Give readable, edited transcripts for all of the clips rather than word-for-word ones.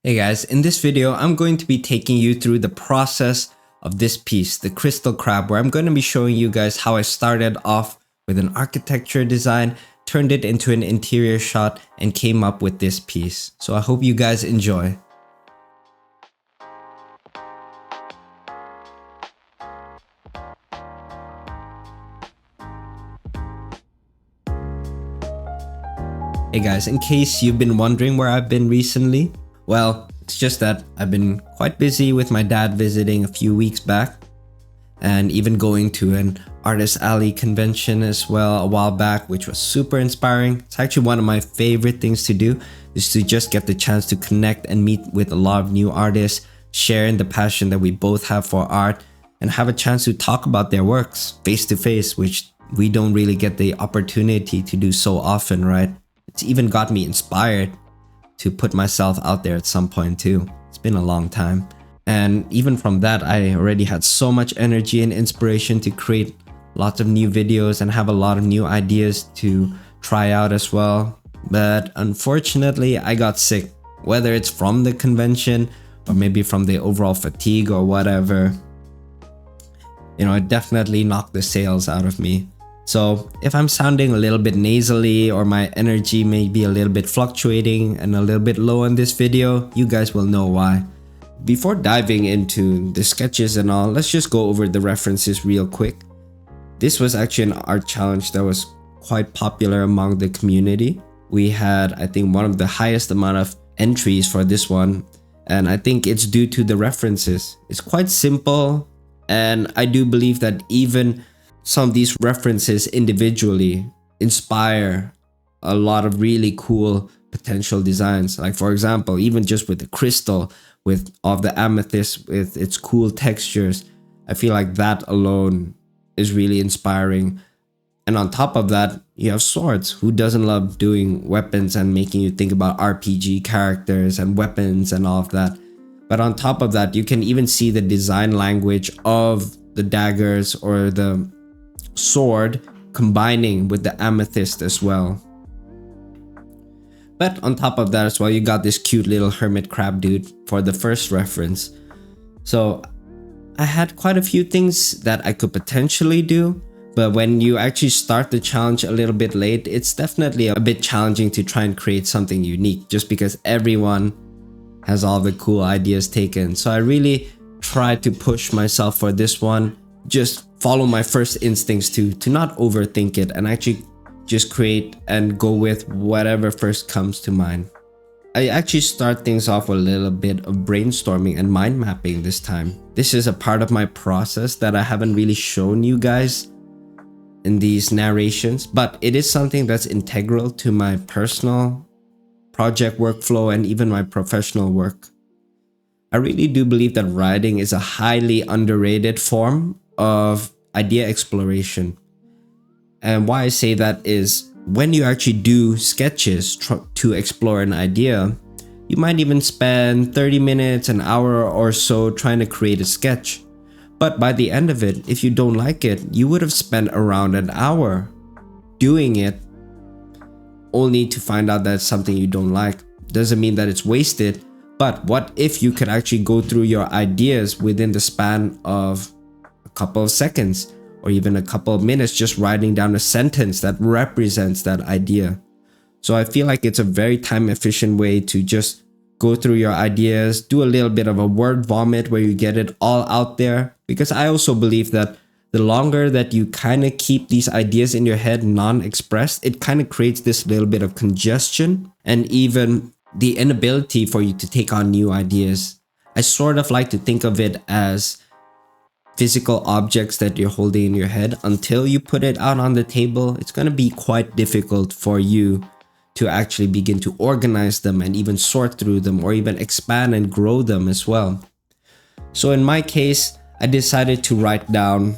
Hey guys, in this video, I'm going to be taking you through the process of this piece, the crystal crab, where I'm going to be showing you guys how I started off with an architecture design, turned it into an interior shot, and came up with this piece. So I hope you guys enjoy. Hey guys, in case you've been wondering where I've been recently, well, it's just that I've been quite busy with my dad visiting a few weeks back and even going to an Artist Alley convention as well a while back, which was super inspiring. It's actually one of my favorite things to do, is to just get the chance to connect and meet with a lot of new artists, sharing the passion that we both have for art, and have a chance to talk about their works face to face, which we don't really get the opportunity to do so often, right? It's even got me inspired to put myself out there at some point too. It's been a long time. And even from that, I already had so much energy and inspiration to create lots of new videos and have a lot of new ideas to try out as well. But unfortunately, I got sick, whether it's from the convention or maybe from the overall fatigue or whatever. You know, it definitely knocked the sales out of me. So if I'm sounding a little bit nasally or my energy may be a little bit fluctuating and a little bit low in this video, you guys will know why. Before diving into the sketches and all, let's just go over the references real quick. This was actually an art challenge that was quite popular among the community. We had, I think, one of the highest amount of entries for this one, and I think it's due to the references. It's quite simple, and I do believe that even some of these references individually inspire a lot of really cool potential designs. Like for example, even just with the crystal, with all of the amethyst, with its cool textures, I feel like that alone is really inspiring. And on top of that, you have swords. Who doesn't love doing weapons and making you think about RPG characters and weapons and all of that? But on top of that, you can even see the design language of the daggers or the sword combining with the amethyst as well. But on top of that as well, you got this cute little hermit crab dude for the first reference. So I had quite a few things that I could potentially do, but when you actually start the challenge a little bit late, it's definitely a bit challenging to try and create something unique just because everyone has all the cool ideas taken. So I really tried to push myself for this one, just follow my first instincts to not overthink it and actually just create and go with whatever first comes to mind. I actually start things off with a little bit of brainstorming and mind mapping this time. This is a part of my process that I haven't really shown you guys in these narrations, but it is something that's integral to my personal project workflow and even my professional work. I really do believe that writing is a highly underrated form of idea exploration. And why I say that is when you actually do sketches to explore an idea, you might even spend 30 minutes, an hour or so trying to create a sketch. But by the end of it, if you don't like it, you would have spent around an hour doing it only to find out that it's something you don't like. Doesn't mean that it's wasted, but what if you could actually go through your ideas within the span of a couple of seconds or even a couple of minutes, just writing down a sentence that represents that idea. So I feel like it's a very time efficient way to just go through your ideas, do a little bit of a word vomit where you get it all out there. Because I also believe that the longer that you kind of keep these ideas in your head non-expressed, it kind of creates this little bit of congestion and even the inability for you to take on new ideas. I sort of like to think of it as physical objects that you're holding in your head. Until you put it out on the table, it's going to be quite difficult for you to actually begin to organize them and even sort through them or even expand and grow them as well. So in my case, I decided to write down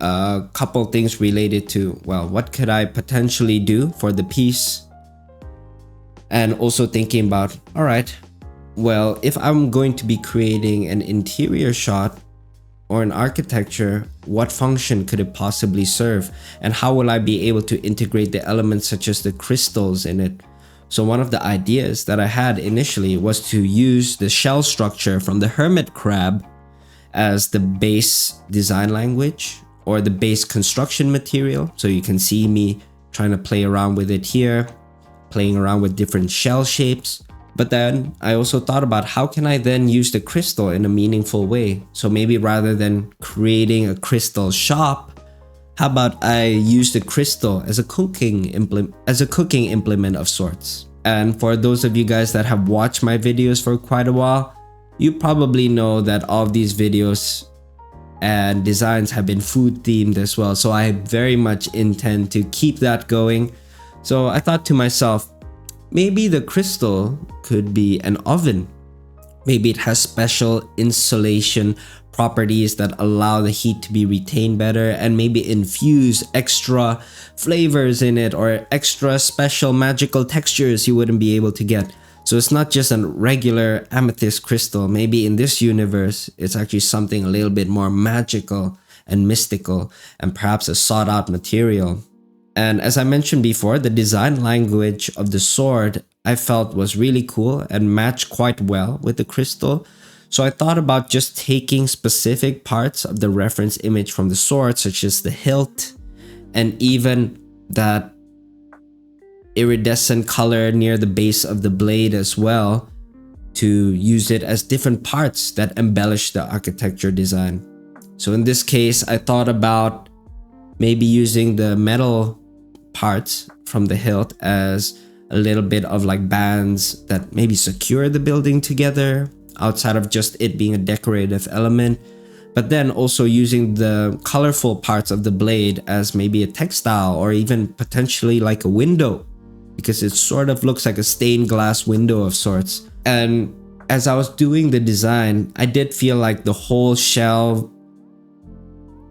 a couple things related to, well, what could I potentially do for the piece? And also thinking about, all right, well, if I'm going to be creating an interior shot or an architecture, what function could it possibly serve? And how will I be able to integrate the elements such as the crystals in it? So one of the ideas that I had initially was to use the shell structure from the hermit crab as the base design language or the base construction material. So you can see me trying to play around with it here, playing around with different shell shapes. But then I also thought about how can I then use the crystal in a meaningful way? So maybe rather than creating a crystal shop, how about I use the crystal as a cooking implement of sorts? And for those of you guys that have watched my videos for quite a while, you probably know that all of these videos and designs have been food themed as well. So I very much intend to keep that going. So I thought to myself, maybe the crystal could be an oven. Maybe it has special insulation properties that allow the heat to be retained better, and maybe infuse extra flavors in it or extra special magical textures you wouldn't be able to get. So it's not just a regular amethyst crystal. Maybe in this universe, it's actually something a little bit more magical and mystical and perhaps a sought out material. And as I mentioned before, the design language of the sword I felt was really cool and matched quite well with the crystal. So I thought about just taking specific parts of the reference image from the sword, such as the hilt and even that iridescent color near the base of the blade as well, to use it as different parts that embellish the architecture design. So in this case, I thought about maybe using the metal parts from the hilt as a little bit of like bands that maybe secure the building together outside of just it being a decorative element, but then also using the colorful parts of the blade as maybe a textile or even potentially like a window, because it sort of looks like a stained glass window of sorts. And as I was doing the design, I did feel like the whole shell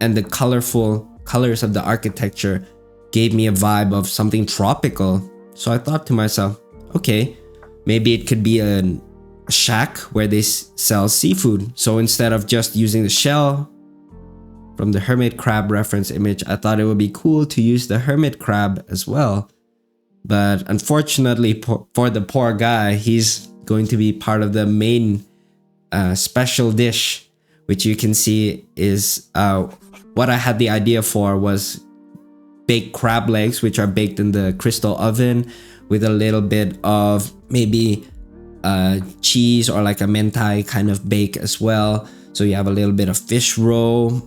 and the colorful colors of the architecture gave me a vibe of something tropical. So I thought to myself, okay, maybe it could be a shack where they sell seafood. So instead of just using the shell from the hermit crab reference image, I thought it would be cool to use the hermit crab as well. But unfortunately for the poor guy, he's going to be part of the main special dish, which you can see is what I had the idea for was baked crab legs, which are baked in the crystal oven with a little bit of maybe cheese or like a mentai kind of bake as well. So you have a little bit of fish roe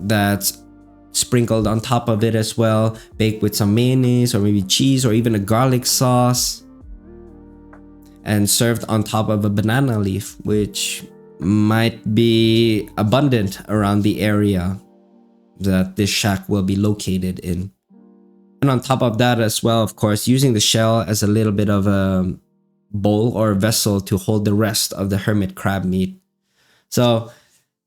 that's sprinkled on top of it as well, baked with some mayonnaise or maybe cheese or even a garlic sauce, and served on top of a banana leaf, which might be abundant around the area that this shack will be located in. And on top of that as well, of course, using the shell as a little bit of a bowl or a vessel to hold the rest of the hermit crab meat. So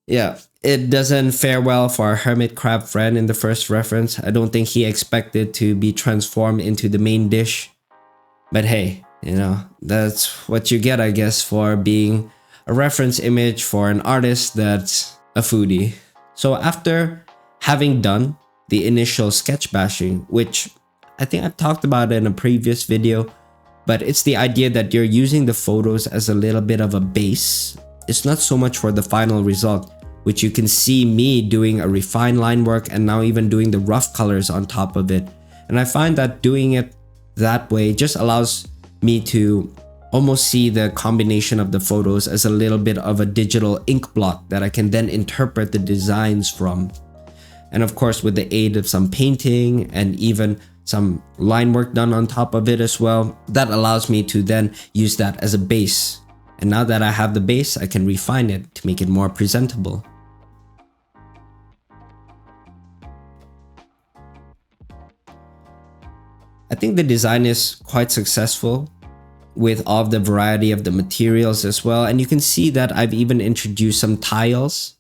yeah, it doesn't fare well for our hermit crab friend in the first reference. I don't think he expected to be transformed into the main dish. But hey, you know, that's what you get, I guess, for being a reference image for an artist that's a foodie. So after having done the initial sketch bashing, which I think I talked about in a previous video, but it's the idea that you're using the photos as a little bit of a base. It's not so much for the final result, which you can see me doing a refined line work and now even doing the rough colors on top of it. And I find that doing it that way just allows me to almost see the combination of the photos as a little bit of a digital ink blot that I can then interpret the designs from. And of course, with the aid of some painting and even some line work done on top of it as well, that allows me to then use that as a base. And now that I have the base, I can refine it to make it more presentable. I think the design is quite successful with all of the variety of the materials as well. And you can see that I've even introduced some tiles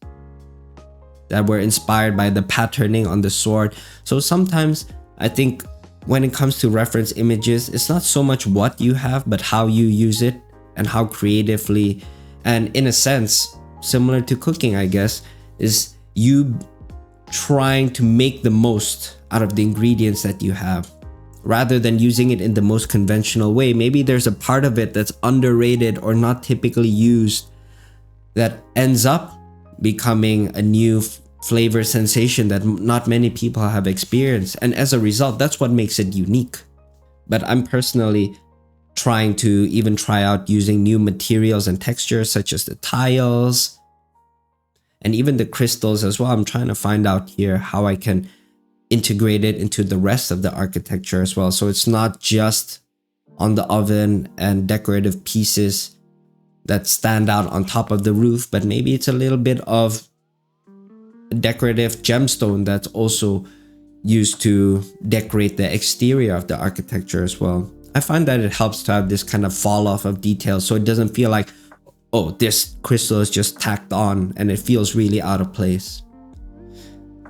that were inspired by the patterning on the sword. So sometimes I think when it comes to reference images, it's not so much what you have, but how you use it and how creatively, and in a sense, similar to cooking, I guess, is you trying to make the most out of the ingredients that you have, rather than using it in the most conventional way. Maybe there's a part of it that's underrated or not typically used that ends up becoming a new flavor sensation that not many people have experienced. And as a result, that's what makes it unique. But I'm personally trying to even try out using new materials and textures such as the tiles and even the crystals as well. I'm trying to find out here how I can integrate it into the rest of the architecture as well. So it's not just on the oven and decorative pieces that stand out on top of the roof, but maybe it's a little bit of decorative gemstone that's also used to decorate the exterior of the architecture as well. I find that it helps to have this kind of fall off of details, so it doesn't feel like, oh, this crystal is just tacked on and it feels really out of place.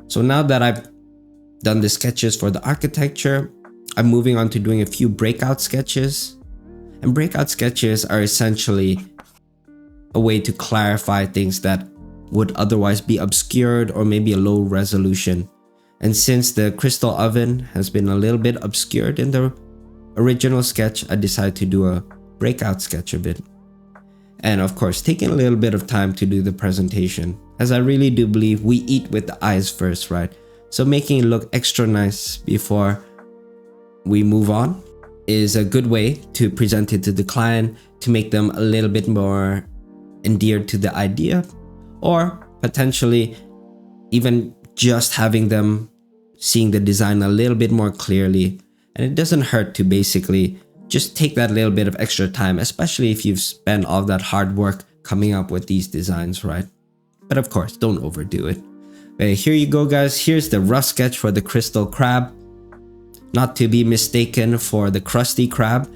So now that I've done the sketches for the architecture, I'm moving on to doing a few breakout sketches. And breakout sketches are essentially a way to clarify things that would otherwise be obscured or maybe a low resolution. And since the crystal oven has been a little bit obscured in the original sketch, I decided to do a breakout sketch of it. And of course, taking a little bit of time to do the presentation, as I really do believe we eat with the eyes first, right? So making it look extra nice before we move on is a good way to present it to the client, to make them a little bit more endeared to the idea, or potentially even just having them seeing the design a little bit more clearly. And it doesn't hurt to basically just take that little bit of extra time, especially if you've spent all that hard work coming up with these designs, right? But of course, don't overdo it. Okay, here you go, guys. Here's the rough sketch for the crystal crab, not to be mistaken for the crusty crab.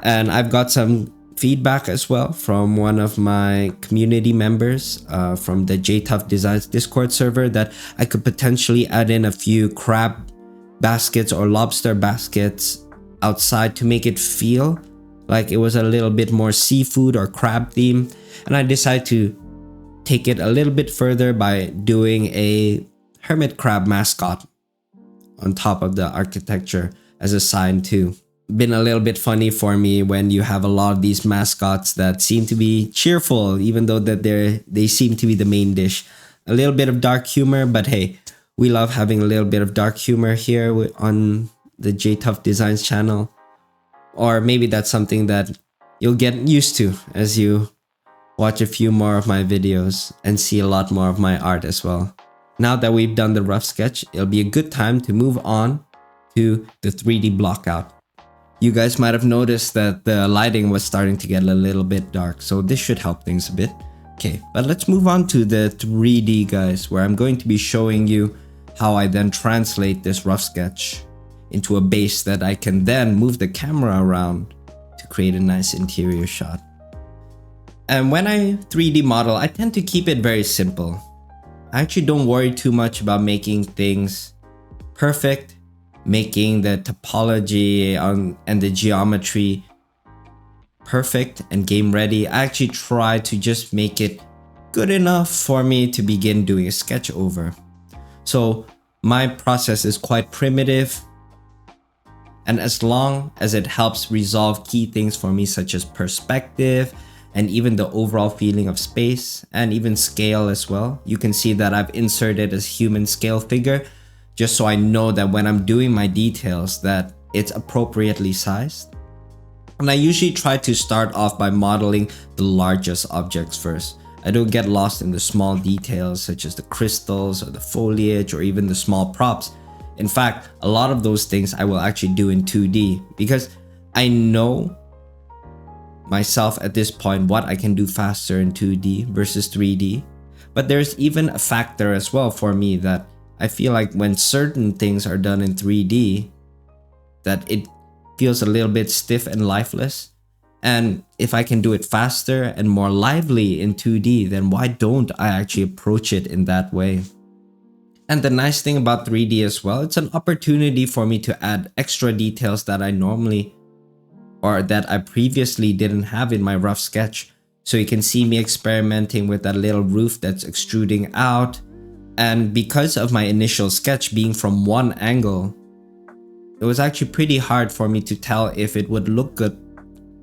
And I've got some feedback as well from one of my community members from the JTuff Designs Discord server that I could potentially add in a few crab baskets or lobster baskets outside to make it feel like it was a little bit more seafood or crab theme. And I decided to take it a little bit further by doing a hermit crab mascot on top of the architecture as a sign too. Been a little bit funny for me when you have a lot of these mascots that seem to be cheerful, even though that they seem to be the main dish. A little bit of dark humor, but hey, we love having a little bit of dark humor here on the JTuff Designs channel. Or maybe that's something that you'll get used to as you watch a few more of my videos and see a lot more of my art as well. Now that we've done the rough sketch, it'll be a good time to move on to the 3D blockout. You guys might have noticed that the lighting was starting to get a little bit dark, so this should help things a bit. Okay, but let's move on to the 3D, guys, where I'm going to be showing you how I then translate this rough sketch into a base that I can then move the camera around to create a nice interior shot. And when I 3D model, I tend to keep it very simple. I actually don't worry too much about making things perfect, making the topology and the geometry perfect and game ready. I actually try to just make it good enough for me to begin doing a sketch over. So my process is quite primitive, and as long as it helps resolve key things for me, such as perspective and even the overall feeling of space and even scale as well. You can see that I've inserted a human scale figure just so I know that when I'm doing my details that it's appropriately sized. And I usually try to start off by modeling the largest objects first. I don't get lost in the small details such as the crystals or the foliage or even the small props. In fact, a lot of those things I will actually do in 2D because I know myself at this point what I can do faster in 2D versus 3D. But there's even a factor as well for me that I feel like when certain things are done in 3D, that it feels a little bit stiff and lifeless. And if I can do it faster and more lively in 2D, then why don't I actually approach it in that way? And the nice thing about 3D as well, it's an opportunity for me to add extra details that I normally or that I previously didn't have in my rough sketch. So you can see me experimenting with that little roof that's extruding out. And because of my initial sketch being from one angle, it was actually pretty hard for me to tell if it would look good.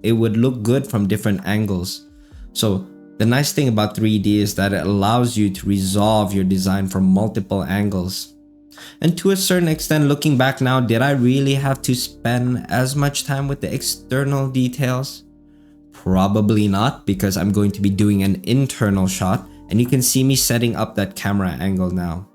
It would look good from different angles. So the nice thing about 3D is that it allows you to resolve your design from multiple angles. And to a certain extent, looking back now, did I really have to spend as much time with the external details? Probably not, because I'm going to be doing an internal shot, and you can see me setting up that camera angle now.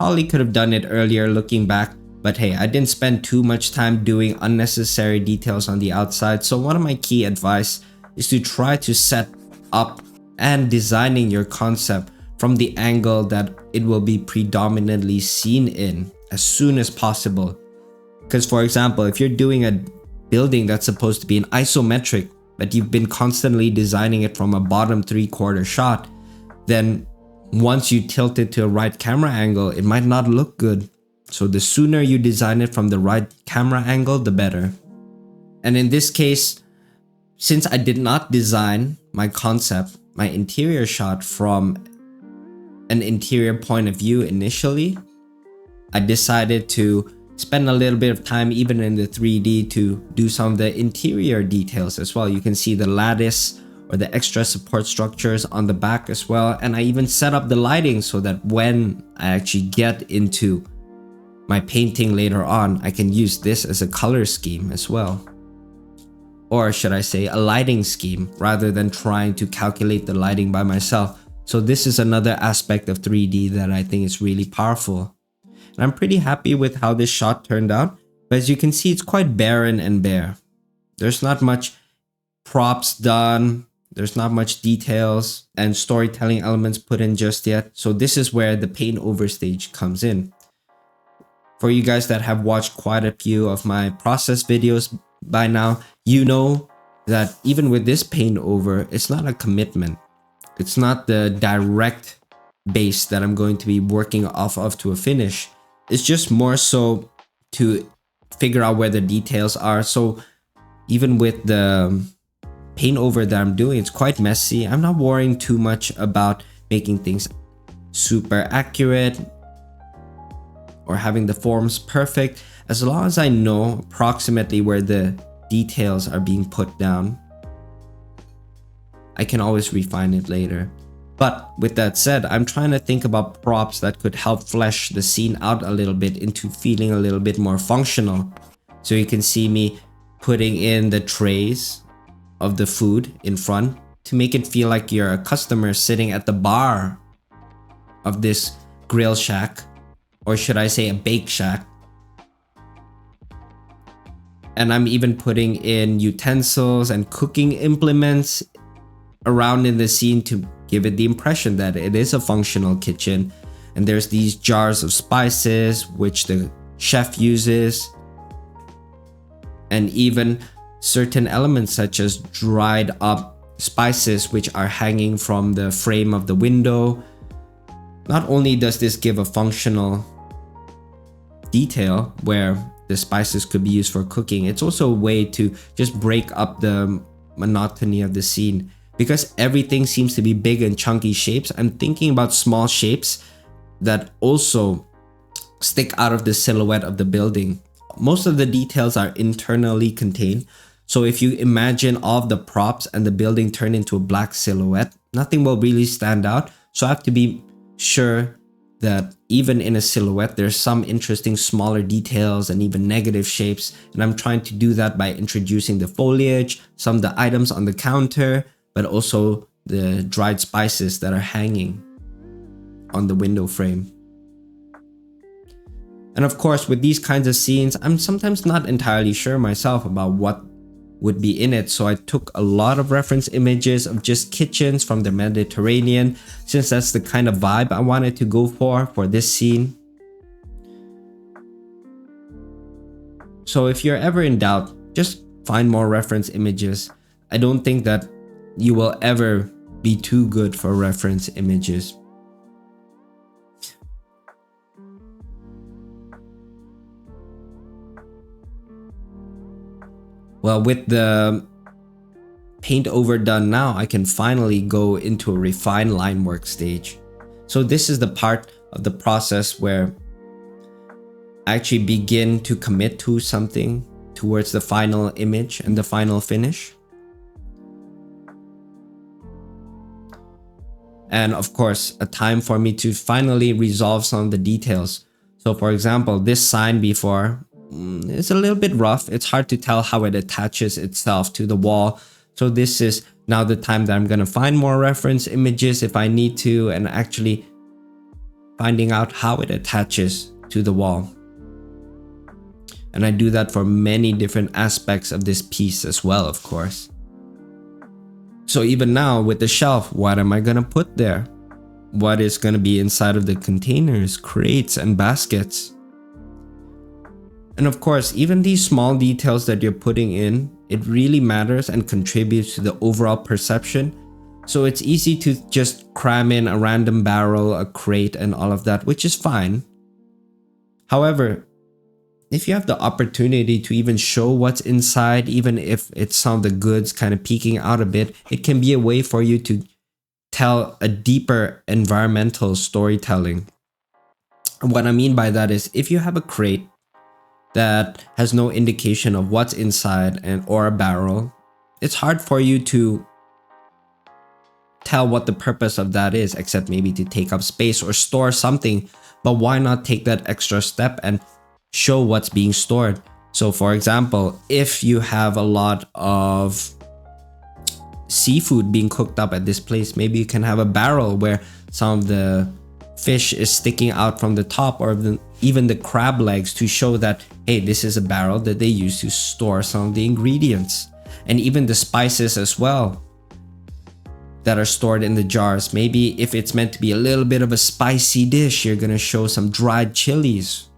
Probably could have done it earlier looking back, but hey, I didn't spend too much time doing unnecessary details on the outside. So one of my key advice is to try to set up and designing your concept from the angle that it will be predominantly seen in as soon as possible. Because for example, if you're doing a building that's supposed to be an isometric, but you've been constantly designing it from a bottom 3/4 shot, then once you tilt it to a right camera angle, it might not look good. So the sooner you design it from the right camera angle, the better. And in this case, since I did not design my concept, my interior shot from an interior point of view initially, I decided to spend a little bit of time even in the 3D to do some of the interior details as well. You can see the lattice or the extra support structures on the back as well. And I even set up the lighting so that when I actually get into my painting later on, I can use this as a color scheme as well. Or should I say a lighting scheme, rather than trying to calculate the lighting by myself. So this is another aspect of 3D that I think is really powerful. And I'm pretty happy with how this shot turned out. But as you can see, it's quite barren and bare. There's not much props done. There's not much details and storytelling elements put in just yet. So this is where the Paintover stage comes in. For you guys that have watched quite a few of my process videos by now, you know that even with this Paintover, it's not a commitment. It's not the direct base that I'm going to be working off of to a finish. It's just more so to figure out where the details are. So even with the Paintover that I'm doing, it's quite messy. I'm not worrying too much about making things super accurate or having the forms perfect. As long as I know approximately where the details are being put down, I can always refine it later. But with that said, I'm trying to think about props that could help flesh the scene out a little bit into feeling a little bit more functional. So you can see me putting in the trays of the food in front to make it feel like you're a customer sitting at the bar of this grill shack, or should I say a bake shack. And I'm even putting in utensils and cooking implements around in the scene to give it the impression that it is a functional kitchen. And there's these jars of spices which the chef uses, and even certain elements such as dried up spices which are hanging from the frame of the window. Not only does this give a functional detail where the spices could be used for cooking, it's also a way to just break up the monotony of the scene. Because everything seems to be big and chunky shapes, I'm thinking about small shapes that also stick out of the silhouette of the building. Most of the details are internally contained. So if you imagine all of the props and the building turn into a black silhouette, nothing will really stand out. So I have to be sure that even in a silhouette, there's some interesting smaller details and even negative shapes. And I'm trying to do that by introducing the foliage, some of the items on the counter, but also the dried spices that are hanging on the window frame. And of course, with these kinds of scenes, I'm sometimes not entirely sure myself about what would be in it. So I took a lot of reference images of just kitchens from the Mediterranean, since that's the kind of vibe I wanted to go for this scene. So if you're ever in doubt, just find more reference images. I don't think that you will ever be too good for reference images. Well, with the Paintover done now, I can finally go into a refined Linework stage. So this is the part of the process where actually begin to commit to something towards the final image and the final finish. And of course, a time for me to finally resolve some of the details. So for example, this sign before is a little bit rough. It's hard to tell how it attaches itself to the wall. So this is now the time that I'm going to find more reference images if I need to, and actually finding out how it attaches to the wall. And I do that for many different aspects of this piece as well, of course. So even now with the shelf, what am I going to put there? What is going to be inside of the containers, crates, and baskets? And of course, even these small details that you're putting in, it really matters and contributes to the overall perception. So it's easy to just cram in a random barrel, a crate, and all of that, which is fine. However, if you have the opportunity to even show what's inside, even if it's some of the goods kind of peeking out a bit, it can be a way for you to tell a deeper environmental storytelling. And what I mean by that is, if you have a crate that has no indication of what's inside or a barrel, it's hard for you to tell what the purpose of that is, except maybe to take up space or store something. But why not take that extra step and show what's being stored? So for example, if you have a lot of seafood being cooked up at this place, maybe you can have a barrel where some of the fish is sticking out from the top, or even the crab legs, to show that, hey, this is a barrel that they use to store some of the ingredients. And even the spices as well that are stored in the jars. Maybe if it's meant to be a little bit of a spicy dish, you're gonna show some dried chilies.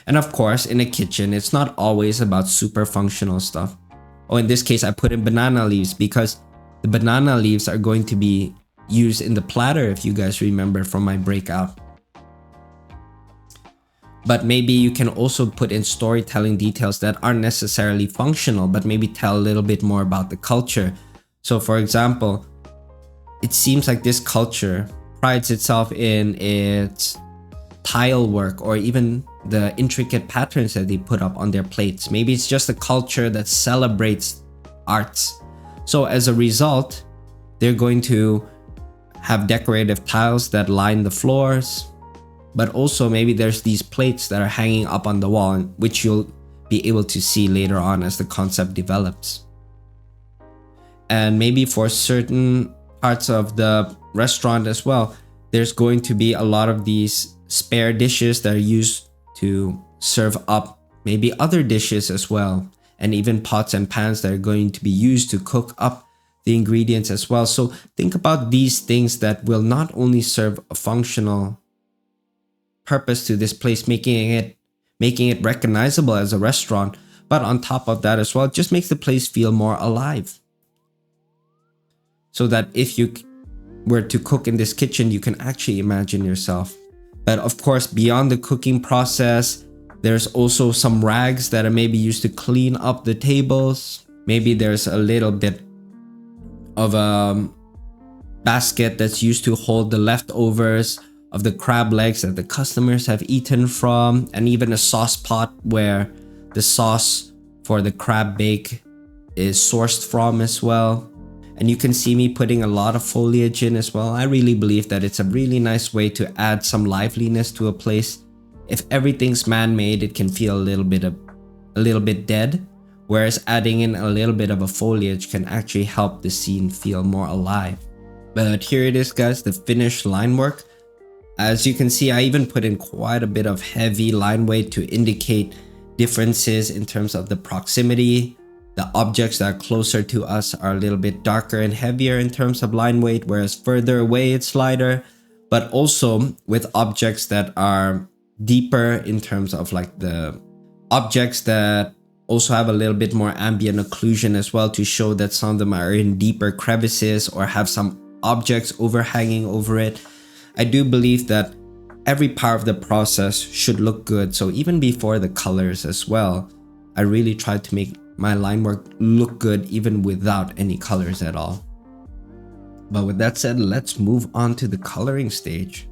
And of course, in a kitchen, it's not always about super functional stuff. Oh, in this case, I put in banana leaves because the banana leaves are going to be used in the platter, if you guys remember from my breakout. But maybe you can also put in storytelling details that aren't necessarily functional, but maybe tell a little bit more about the culture. So for example, it seems like this culture prides itself in its tile work, or even the intricate patterns that they put up on their plates. Maybe it's just a culture that celebrates arts. So as a result, they're going to have decorative tiles that line the floors, but also maybe there's these plates that are hanging up on the wall, which you'll be able to see later on as the concept develops. And maybe for certain parts of the restaurant as well, there's going to be a lot of these spare dishes that are used to serve up maybe other dishes as well, and even pots and pans that are going to be used to cook up the ingredients as well. So think about these things that will not only serve a functional purpose to this place, making it recognizable as a restaurant, but on top of that as well, it just makes the place feel more alive. So that if you were to cook in this kitchen, you can actually imagine yourself. But of course, beyond the cooking process, there's also some rags that are maybe used to clean up the tables. Maybe there's a little bit of a basket that's used to hold the leftovers of the crab legs that the customers have eaten from, and even a sauce pot where the sauce for the crab bake is sourced from as well. And you can see me putting a lot of foliage in as well. I really believe that it's a really nice way to add some liveliness to a place. If everything's man-made, it can feel a little bit dead, whereas adding in a little bit of a foliage can actually help the scene feel more alive. But here it is, guys, the finished line work. As you can see, I even put in quite a bit of heavy line weight to indicate differences in terms of the proximity. The objects that are closer to us are a little bit darker and heavier in terms of line weight, whereas further away it's lighter. But also with objects that are deeper in terms of like the objects that also have a little bit more ambient occlusion as well, to show that some of them are in deeper crevices or have some objects overhanging over it. I do believe that every part of the process should look good. So even before the colors as well, I really tried to make my line work look good even without any colors at all. But with that said, let's move on to the coloring stage.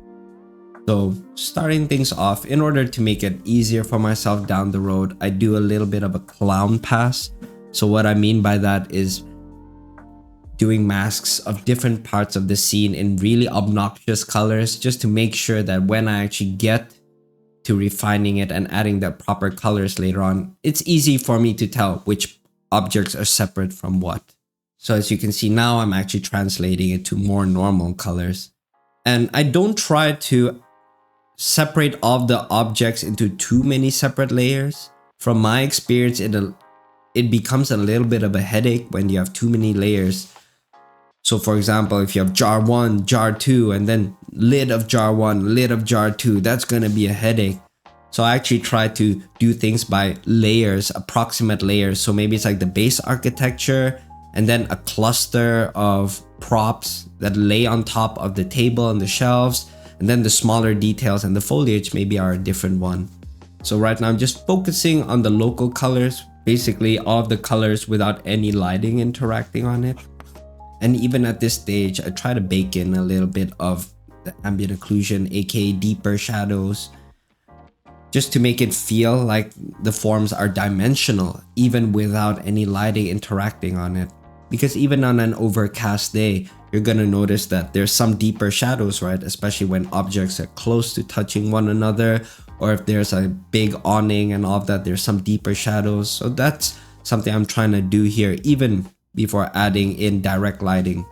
So starting things off, in order to make it easier for myself down the road, I do a little bit of a clown pass. So what I mean by that is doing masks of different parts of the scene in really obnoxious colors, just to make sure that when I actually get to refining it and adding the proper colors later on, it's easy for me to tell which objects are separate from what. So as you can see now, I'm actually translating it to more normal colors. And I don't try to separate all the objects into too many separate layers. From my experience, it becomes a little bit of a headache when you have too many layers. So for example, if you have jar 1, jar 2, and then lid of jar 1, lid of jar 2, that's gonna be a headache. So I actually try to do things by layers, approximate layers. So maybe it's like the base architecture and then a cluster of props that lay on top of the table and the shelves, and then the smaller details and the foliage maybe are a different one. So right now I'm just focusing on the local colors, basically all of the colors without any lighting interacting on it. And even at this stage, I try to bake in a little bit of the ambient occlusion, aka deeper shadows, just to make it feel like the forms are dimensional, even without any lighting interacting on it. Because even on an overcast day, you're gonna notice that there's some deeper shadows, right? Especially when objects are close to touching one another, or if there's a big awning and all of that, there's some deeper shadows. So that's something I'm trying to do here, even before adding in direct lighting.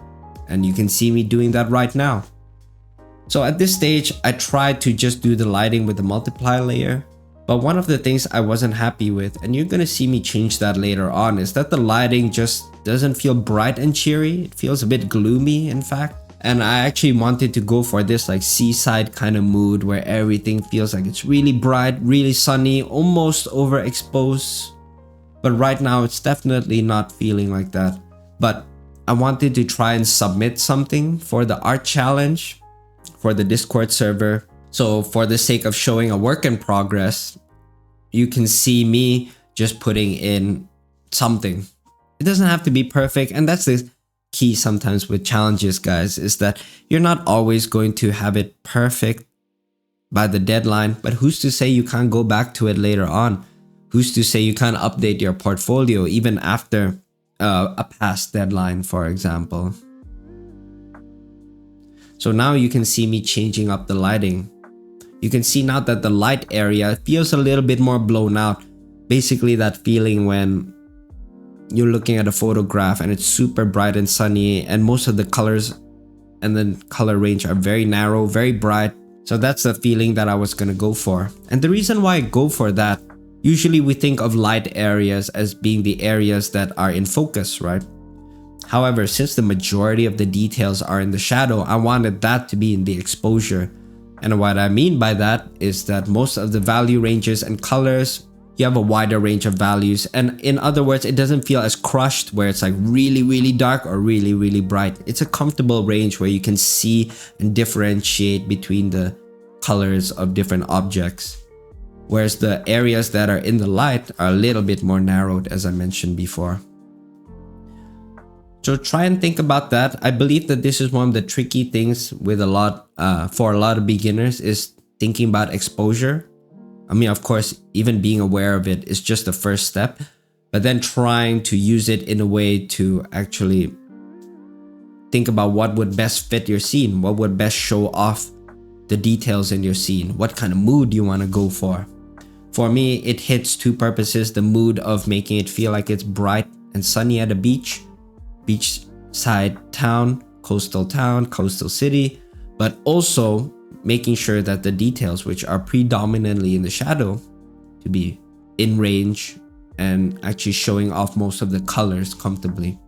And you can see me doing that right now. So at this stage, I tried to just do the lighting with the multiply layer. But one of the things I wasn't happy with, and you're gonna see me change that later on, is that the lighting just doesn't feel bright and cheery. It feels a bit gloomy, in fact. And I actually wanted to go for this like seaside kind of mood where everything feels like it's really bright, really sunny, almost overexposed. But right now it's definitely not feeling like that. But I wanted to try and submit something for the art challenge for the Discord server. So for the sake of showing a work in progress, you can see me just putting in something. It doesn't have to be perfect, and that's the key sometimes with challenges, guys, is that you're not always going to have it perfect by the deadline, but who's to say you can't go back to it later on? Who's to say you can't update your portfolio even after a past deadline, for example? So now you can see me changing up the lighting. You can see now that the light area feels a little bit more blown out. Basically that feeling when you're looking at a photograph and it's super bright and sunny, and most of the colors and the color range are very narrow, very bright. So that's the feeling that I was gonna go for. And the reason why I go for that, usually we think of light areas as being the areas that are in focus, right? However, since the majority of the details are in the shadow, I wanted that to be in the exposure. And what I mean by that is that most of the value ranges and colors, you have a wider range of values. And in other words, it doesn't feel as crushed where it's like really, really dark or really, really bright. It's a comfortable range where you can see and differentiate between the colors of different objects. Whereas the areas that are in the light are a little bit more narrowed, as I mentioned before. So try and think about that. I believe that this is one of the tricky things with for a lot of beginners, is thinking about exposure. I mean, of course, even being aware of it is just the first step, but then trying to use it in a way to actually think about what would best fit your scene, what would best show off the details in your scene, what kind of mood you want to go for. For me, it hits two purposes: the mood of making it feel like it's bright and sunny at a beachside town, coastal city, but also making sure that the details, which are predominantly in the shadow, to be in range and actually showing off most of the colors comfortably.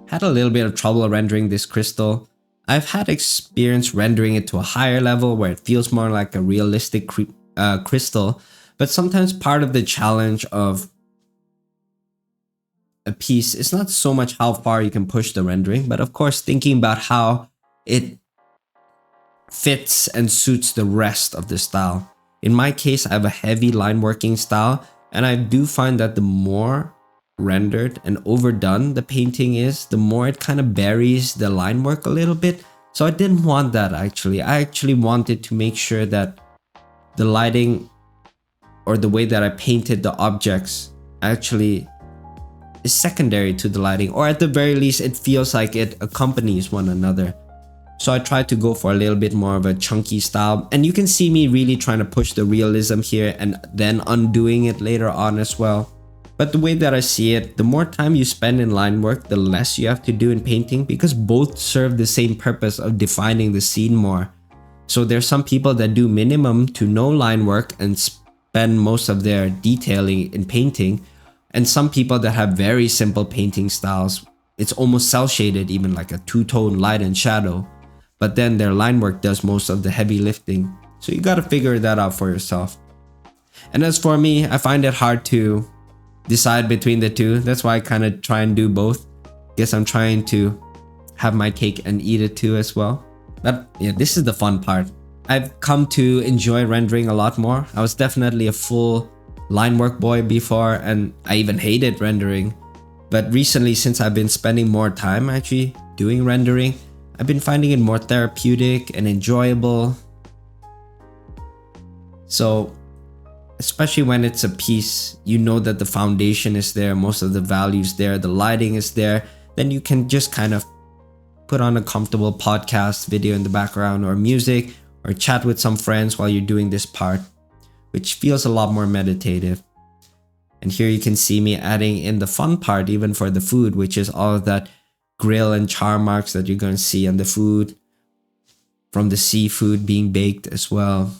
Had a little bit of trouble rendering this crystal. I've had experience rendering it to a higher level where it feels more like a realistic crystal, but sometimes part of the challenge of a piece is not so much how far you can push the rendering, but of course thinking about how it fits and suits the rest of the style. In my case, I have a heavy line working style, and I do find that the more rendered and overdone the painting is, the more it kind of buries the line work a little bit. So I didn't want that actually. I actually wanted to make sure that the lighting or the way that I painted the objects actually is secondary to the lighting, or at the very least it feels like it accompanies one another. So I tried to go for a little bit more of a chunky style, and you can see me really trying to push the realism here and then undoing it later on as well. But the way that I see it, the more time you spend in line work, the less you have to do in painting, because both serve the same purpose of defining the scene more. So there's some people that do minimum to no line work and spend most of their detailing in painting, and some people that have very simple painting styles. It's almost cel shaded, even like a two-tone light and shadow. But then their line work does most of the heavy lifting. So you gotta figure that out for yourself. And as for me, I find it hard to decide between the two. That's why I kind of try and do both. Guess I'm trying to have my cake and eat it too as well. But yeah, this is the fun part. I've come to enjoy rendering a lot more. I was definitely a full line work boy before, and I even hated rendering. But recently, since I've been spending more time actually doing rendering, I've been finding it more therapeutic and enjoyable. So, especially when it's a piece, you know that the foundation is there, most of the values there, the lighting is there, then you can just kind of put on a comfortable podcast video in the background, or music, or chat with some friends while you're doing this part, which feels a lot more meditative. And here you can see me adding in the fun part even for the food, which is all of that grill and char marks that you're going to see on the food, from the seafood being baked as well.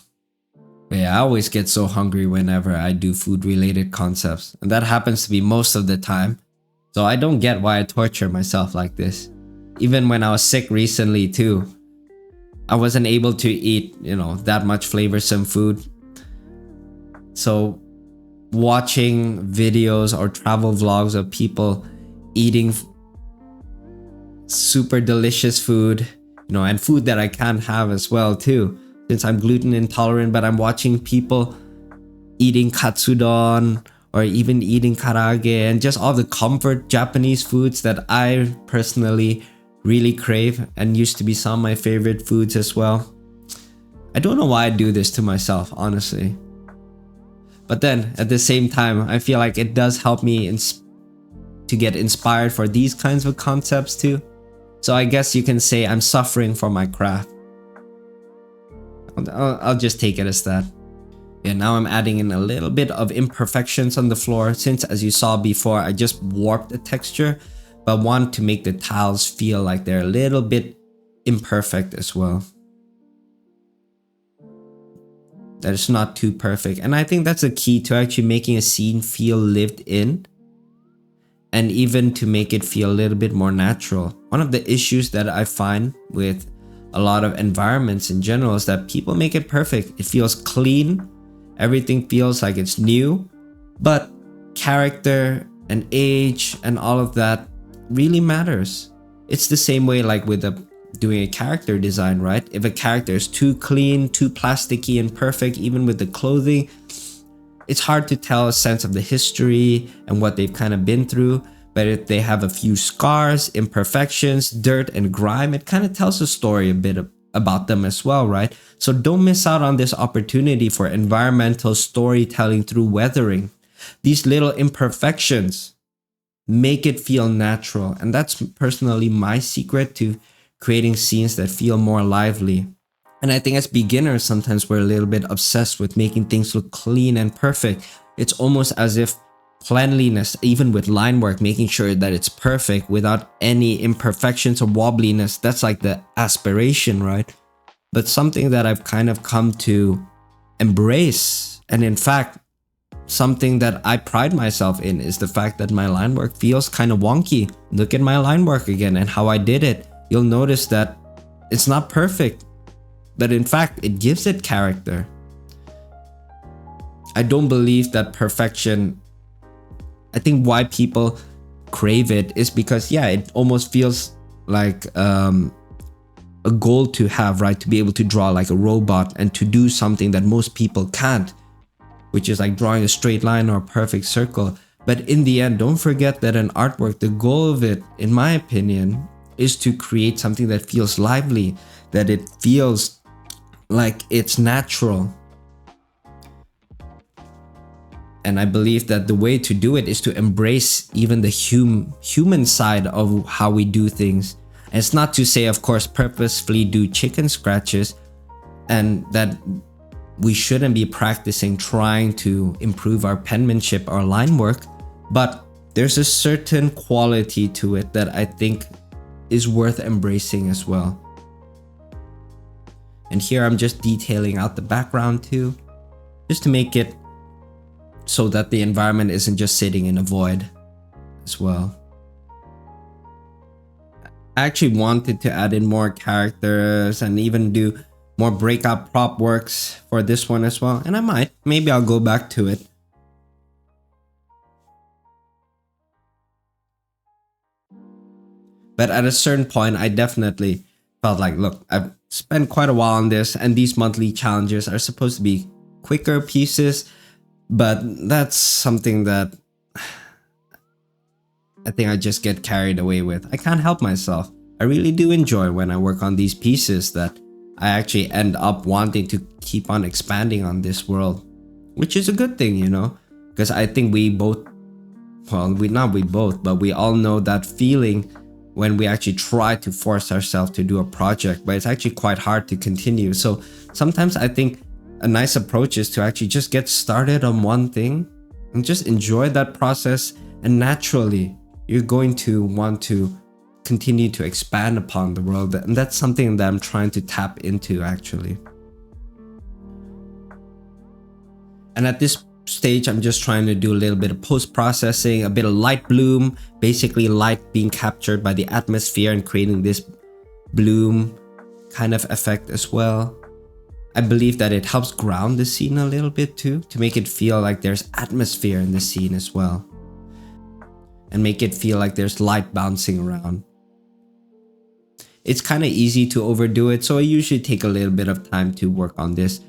But yeah, I always get so hungry whenever I do food related concepts, and that happens to be most of the time. So I don't get why I torture myself like this. Even when I was sick recently too, I wasn't able to eat, that much flavorsome food. So watching videos or travel vlogs of people eating super delicious food, and food that I can't have as well too, since I'm gluten intolerant, but I'm watching people eating katsudon or even eating karaage and just all the comfort Japanese foods that I personally really crave and used to be some of my favorite foods as well. I don't know why I do this to myself, honestly. But then at the same time, I feel like it does help me to get inspired for these kinds of concepts too. So I guess you can say I'm suffering for my craft. I'll just take it as that. Yeah, now I'm adding in a little bit of imperfections on the floor, since as you saw before, I just warped the texture, but want to make the tiles feel like they're a little bit imperfect as well. That it's not too perfect. And I think that's a key to actually making a scene feel lived in, and even to make it feel a little bit more natural. One of the issues that I find with a lot of environments in general is that people make it perfect. It feels clean, everything feels like it's new, but character and age and all of that really matters. It's the same way like with doing a character design, right? If a character is too clean, too plasticky and perfect, even with the clothing, it's hard to tell a sense of the history and what they've kind of been through. But if they have a few scars, imperfections, dirt and grime, it kind of tells a story a bit about them as well, right? So don't miss out on this opportunity for environmental storytelling through weathering. These little imperfections make it feel natural. And that's personally my secret to creating scenes that feel more lively. And I think as beginners, sometimes we're a little bit obsessed with making things look clean and perfect. It's almost as if cleanliness, even with line work, making sure that it's perfect without any imperfections or wobbliness, that's like the aspiration, right? But something that I've kind of come to embrace, and in fact, something that I pride myself in, is the fact that my line work feels kind of wonky. Look at my line work again and how I did it. You'll notice that it's not perfect, but in fact, it gives it character. I don't believe that perfection. I think why people crave it is because, yeah, it almost feels like a goal to have, right? To be able to draw like a robot and to do something that most people can't, which is like drawing a straight line or a perfect circle. But in the end, don't forget that an artwork, the goal of it, in my opinion, is to create something that feels lively, that it feels like it's natural. And I believe that the way to do it is to embrace even the human side of how we do things. And it's not to say, of course, purposefully do chicken scratches, and that we shouldn't be practicing trying to improve our penmanship or line work, but there's a certain quality to it that I think is worth embracing as well. And here I'm just detailing out the background too, just to make it so that the environment isn't just sitting in a void as well. I actually wanted to add in more characters and even do more breakout prop works for this one as well, and I might. Maybe I'll go back to it. But at a certain point, I definitely felt like, look, I've spent quite a while on this, and these monthly challenges are supposed to be quicker pieces, but that's something that I think I just get carried away with. I can't help myself. I really do enjoy when I work on these pieces that I actually end up wanting to keep on expanding on this world, which is a good thing, you know, because I think we both, well, not we both, but we all know that feeling when we actually try to force ourselves to do a project, but it's actually quite hard to continue. So sometimes I think a nice approach is to actually just get started on one thing and just enjoy that process, and naturally you're going to want to continue to expand upon the world, and that's something that I'm trying to tap into actually. And at this stage, I'm just trying to do a little bit of post-processing, a bit of light bloom, basically light being captured by the atmosphere and creating this bloom kind of effect as well. I believe that it helps ground the scene a little bit too, to make it feel like there's atmosphere in the scene as well, and make it feel like there's light bouncing around. It's kind of easy to overdo it, so I usually take a little bit of time to work on this,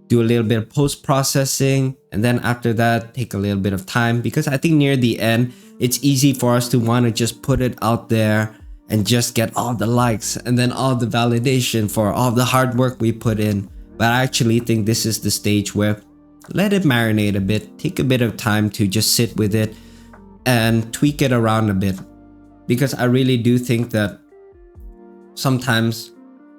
do a little bit of post-processing, and then after that take a little bit of time, because I think near the end it's easy for us to want to just put it out there and just get all the likes and then all the validation for all the hard work we put in. But I actually think this is the stage where let it marinate a bit, take a bit of time to just sit with it and tweak it around a bit, because I really do think that sometimes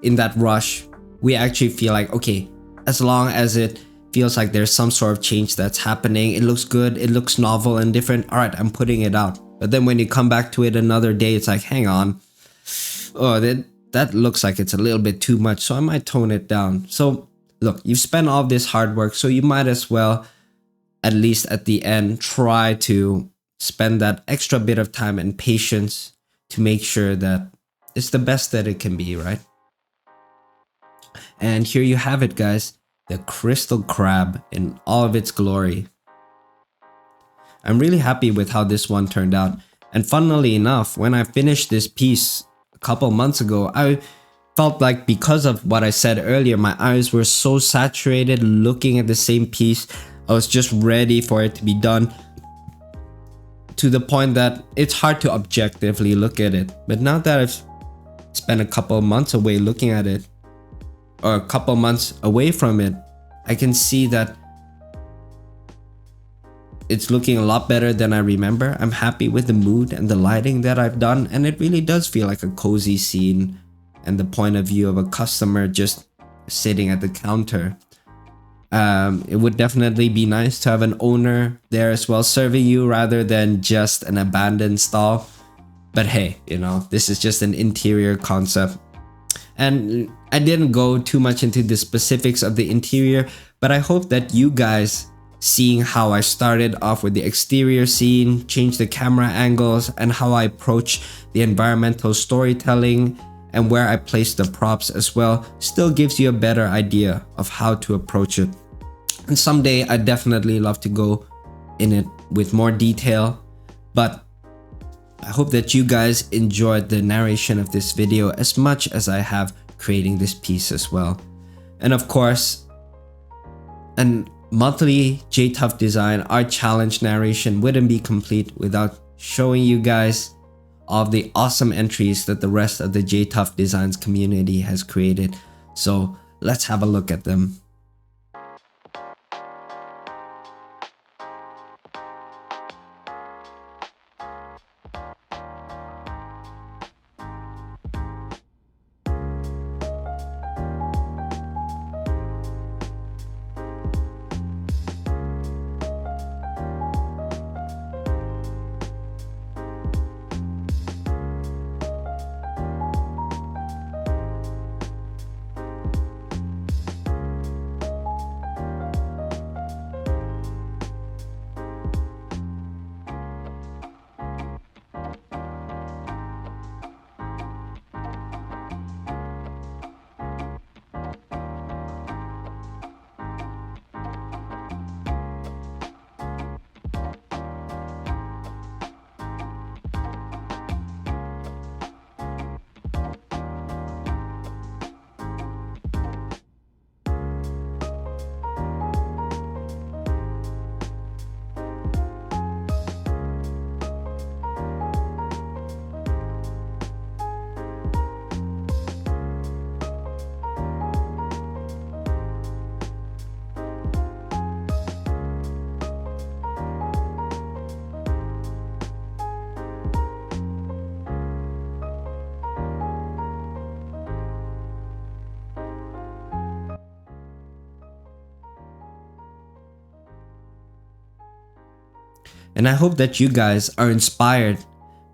in that rush we actually feel like, okay, as long as it feels like there's some sort of change that's happening, it looks good, it looks novel and different, all right, I'm putting it out. But then when you come back to it another day, it's like, hang on, oh, that looks like it's a little bit too much, so I might tone it down. So look, you've spent all this hard work, so you might as well, at least at the end, try to spend that extra bit of time and patience to make sure that it's the best that it can be, right? And here you have it, guys, the crystal crab in all of its glory. I'm really happy with how this one turned out. And funnily enough, when I finished this piece a couple months ago, I felt like, because of what I said earlier, my eyes were so saturated looking at the same piece, I was just ready for it to be done, to the point that it's hard to objectively look at it. But now that I've spent a couple months away looking at it, or a couple months away from it, I can see that it's looking a lot better than I remember. I'm happy with the mood and the lighting that I've done, and it really does feel like a cozy scene and the point of view of a customer just sitting at the counter. It would definitely be nice to have an owner there as well serving you, rather than just an abandoned stall. But hey, you know, this is just an interior concept. And I didn't go too much into the specifics of the interior, but I hope that you guys, seeing how I started off with the exterior scene, changed the camera angles, and how I approach the environmental storytelling and where I place the props as well, still gives you a better idea of how to approach it. And someday I'd definitely love to go in it with more detail, but I hope that you guys enjoyed the narration of this video as much as I have creating this piece as well. And of course, a monthly J-Tough Design Art Challenge narration wouldn't be complete without showing you guys all of the awesome entries that the rest of the JTuff Designs community has created. So let's have a look at them. And I hope that you guys are inspired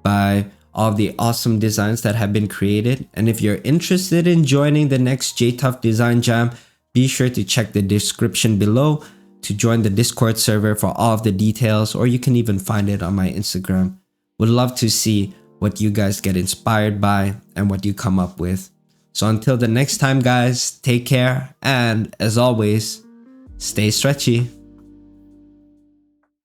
by all of the awesome designs that have been created. And if you're interested in joining the next JTuff Design Jam, be sure to check the description below to join the Discord server for all of the details, or you can even find it on my Instagram. Would love to see what you guys get inspired by and what you come up with. So until the next time, guys, take care, and as always, stay stretchy.